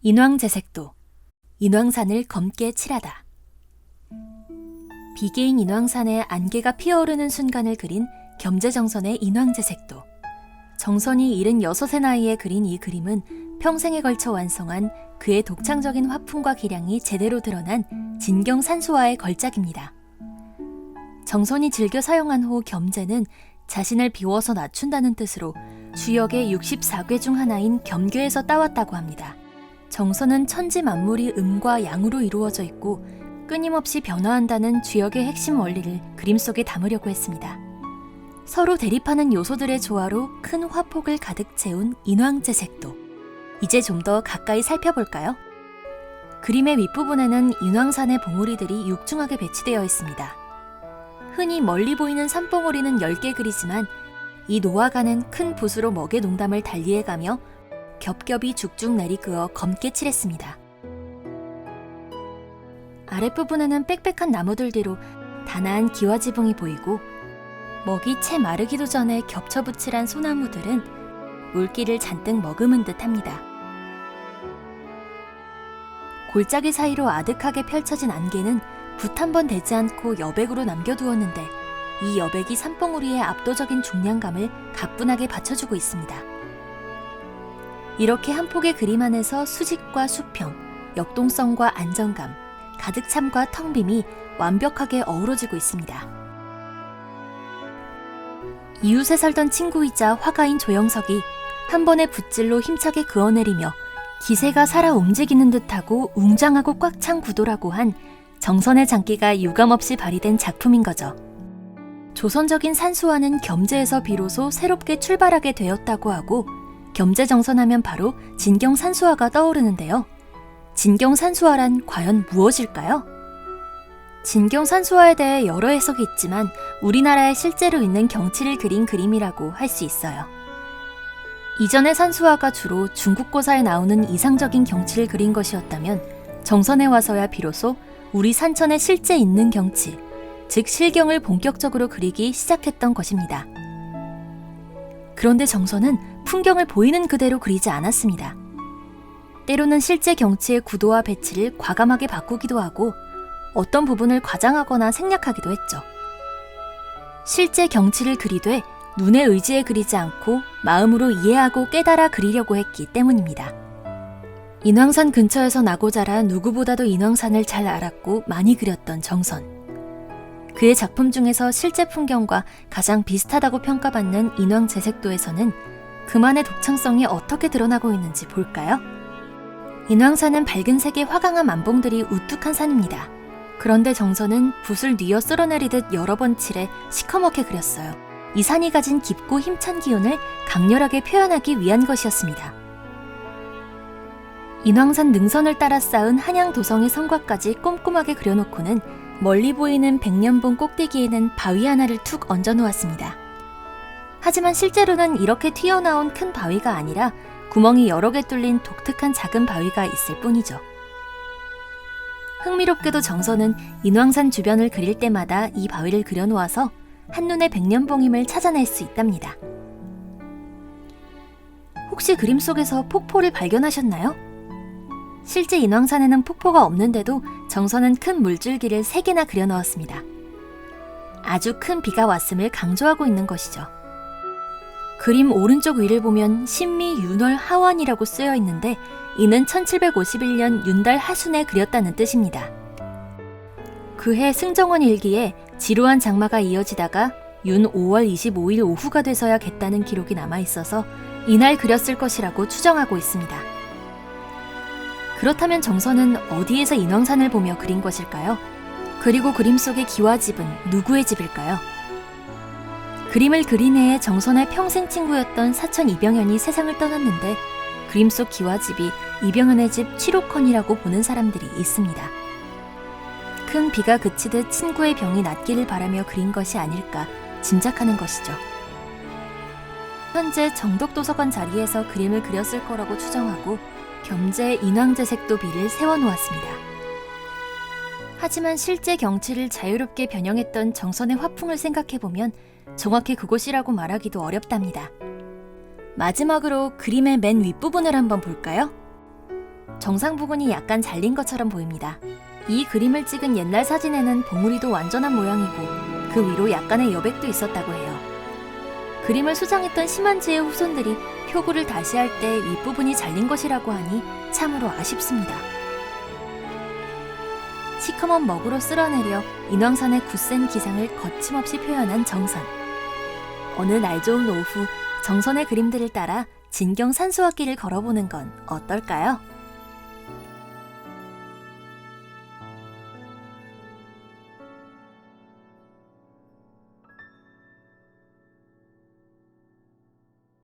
인왕제색도, 인왕산을 검게 칠하다. 비계인 인왕산에 안개가 피어오르는 순간을 그린 겸재정선의 인왕제색도. 정선이 76의 나이에 그린 이 그림은 평생에 걸쳐 완성한 그의 독창적인 화풍과 기량이 제대로 드러난 진경산수화의 걸작입니다. 정선이 즐겨 사용한 호 겸재는 자신을 비워서 낮춘다는 뜻으로 주역의 64괴 중 하나인 겸괴에서 따왔다고 합니다. 정선은 천지 만물이 음과 양으로 이루어져 있고 끊임없이 변화한다는 주역의 핵심 원리를 그림 속에 담으려고 했습니다. 서로 대립하는 요소들의 조화로 큰 화폭을 가득 채운 인왕제색도. 이제 좀 더 가까이 살펴볼까요? 그림의 윗부분에는 인왕산의 봉우리들이 육중하게 배치되어 있습니다. 흔히 멀리 보이는 산봉우리는 10개 그리지만 이 노화가는 큰 붓으로 먹의 농담을 달리해가며 겹겹이 죽죽 내리그어 검게 칠했습니다. 아랫부분에는 빽빽한 나무들 뒤로 단아한 기와지붕이 보이고 먹이 채 마르기도 전에 겹쳐붙이란 소나무들은 물기를 잔뜩 머금은 듯합니다. 골짜기 사이로 아득하게 펼쳐진 안개는 붓 한 번 대지 않고 여백으로 남겨두었는데 이 여백이 산봉우리의 압도적인 중량감을 가뿐하게 받쳐주고 있습니다. 이렇게 한 폭의 그림 안에서 수직과 수평, 역동성과 안정감, 가득 참과 텅 빔이 완벽하게 어우러지고 있습니다. 이웃에 살던 친구이자 화가인 조영석이 한 번의 붓질로 힘차게 그어내리며 기세가 살아 움직이는 듯하고 웅장하고 꽉 찬 구도라고 한 정선의 장기가 유감없이 발휘된 작품인 거죠. 조선적인 산수화는 겸재에서 비로소 새롭게 출발하게 되었다고 하고 겸재정선하면 바로 진경산수화가 떠오르는데요. 진경산수화란 과연 무엇일까요? 진경산수화에 대해 여러 해석이 있지만 우리나라에 실제로 있는 경치를 그린 그림이라고 할 수 있어요. 이전의 산수화가 주로 중국고사에 나오는 이상적인 경치를 그린 것이었다면 정선에 와서야 비로소 우리 산천에 실제 있는 경치, 즉 실경을 본격적으로 그리기 시작했던 것입니다. 그런데 정선은 풍경을 보이는 그대로 그리지 않았습니다. 때로는 실제 경치의 구도와 배치를 과감하게 바꾸기도 하고 어떤 부분을 과장하거나 생략하기도 했죠. 실제 경치를 그리되 눈의 의지에 그리지 않고 마음으로 이해하고 깨달아 그리려고 했기 때문입니다. 인왕산 근처에서 나고 자라 누구보다도 인왕산을 잘 알았고 많이 그렸던 정선. 그의 작품 중에서 실제 풍경과 가장 비슷하다고 평가받는 인왕제색도에서는 그만의 독창성이 어떻게 드러나고 있는지 볼까요? 인왕산은 밝은 색의 화강한 만봉들이 우뚝한 산입니다. 그런데 정선은 붓을 뉘어 쓸어내리듯 여러 번 칠해 시커멓게 그렸어요. 이 산이 가진 깊고 힘찬 기운을 강렬하게 표현하기 위한 것이었습니다. 인왕산 능선을 따라 쌓은 한양도성의 성곽까지 꼼꼼하게 그려놓고는 멀리 보이는 백년봉 꼭대기에는 바위 하나를 툭 얹어놓았습니다. 하지만 실제로는 이렇게 튀어나온 큰 바위가 아니라 구멍이 여러 개 뚫린 독특한 작은 바위가 있을 뿐이죠. 흥미롭게도 정선은 인왕산 주변을 그릴 때마다 이 바위를 그려놓아서 한눈에 백년봉임을 찾아낼 수 있답니다. 혹시 그림 속에서 폭포를 발견하셨나요? 실제 인왕산에는 폭포가 없는데도 정선은 큰 물줄기를 3개나 그려넣었습니다. 아주 큰 비가 왔음을 강조하고 있는 것이죠. 그림 오른쪽 위를 보면 신미 윤월 하완이라고 쓰여 있는데 이는 1751년 윤달 하순에 그렸다는 뜻입니다. 그해 승정원 일기에 지루한 장마가 이어지다가 윤 5월 25일 오후가 돼서야 겠다는 기록이 남아있어서 이날 그렸을 것이라고 추정하고 있습니다. 그렇다면 정선은 어디에서 인왕산을 보며 그린 것일까요? 그리고 그림 속의 기와집은 누구의 집일까요? 그림을 그린 해에 정선의 평생 친구였던 사촌 이병현이 세상을 떠났는데 그림 속 기와집이 이병현의 집 취로컨이라고 보는 사람들이 있습니다. 큰 비가 그치듯 친구의 병이 낫기를 바라며 그린 것이 아닐까 짐작하는 것이죠. 현재 정독도서관 자리에서 그림을 그렸을 거라고 추정하고 겸재 인왕제색도 비를 세워놓았습니다. 하지만 실제 경치를 자유롭게 변형했던 정선의 화풍을 생각해보면 정확히 그곳이라고 말하기도 어렵답니다. 마지막으로 그림의 맨 윗부분을 한번 볼까요? 정상 부분이 약간 잘린 것처럼 보입니다. 이 그림을 찍은 옛날 사진에는 봉우리도 완전한 모양이고 그 위로 약간의 여백도 있었다고 해요. 그림을 수정했던 시만즈의 후손들이 표구를 다시 할 때 윗부분이 잘린 것이라고 하니 참으로 아쉽습니다. 시커먼 먹으로 쓸어내려 인왕산의 굳센 기상을 거침없이 표현한 정선. 어느 날 좋은 오후 정선의 그림들을 따라 진경 산수화길을 걸어보는 건 어떨까요?